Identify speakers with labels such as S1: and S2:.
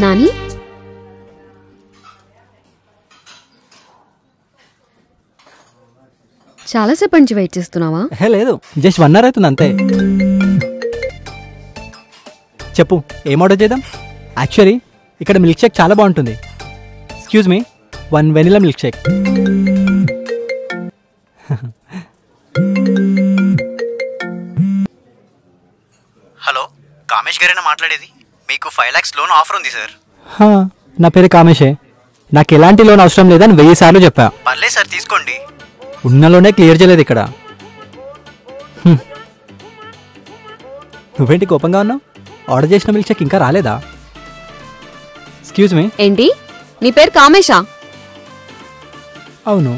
S1: నాని చాలాసేపు నుంచి వెయిట్ చేస్తున్నావా?
S2: లేదు, జస్ట్ 1 అవర్ అవుతుంది అంతే. చెప్పు, ఏం ఆర్డర్ చేద్దాం? యాక్చువల్లీ ఇక్కడ మిల్క్ షేక్ చాలా బాగుంటుంది. Excuse me, 1 vanilla milk shake.
S3: Hello, Kamesh గారేనా మాట్లాడేది? మీకు 5 lakhs లోన్ ఆఫర్ ఉంది సార్.
S2: నా పేరు కామేషే. నాకు ఎలాంటి లోన్ అవసరం లేదని 1000 సార్లు చెప్పా.
S3: పర్లేదు సార్, తీసుకోండి.
S2: ఉన్న లోనే క్లియర్ చేయలేదు ఇక్కడ. నువ్వేంటి కోపంగా ఉన్నావు? ఆర్డర్ చేసిన మిల్క్ షేక్ ఇంకా రాలేదా? Excuse me.
S1: ఏంటి, నీ పేరు కామేషా?
S2: అవును.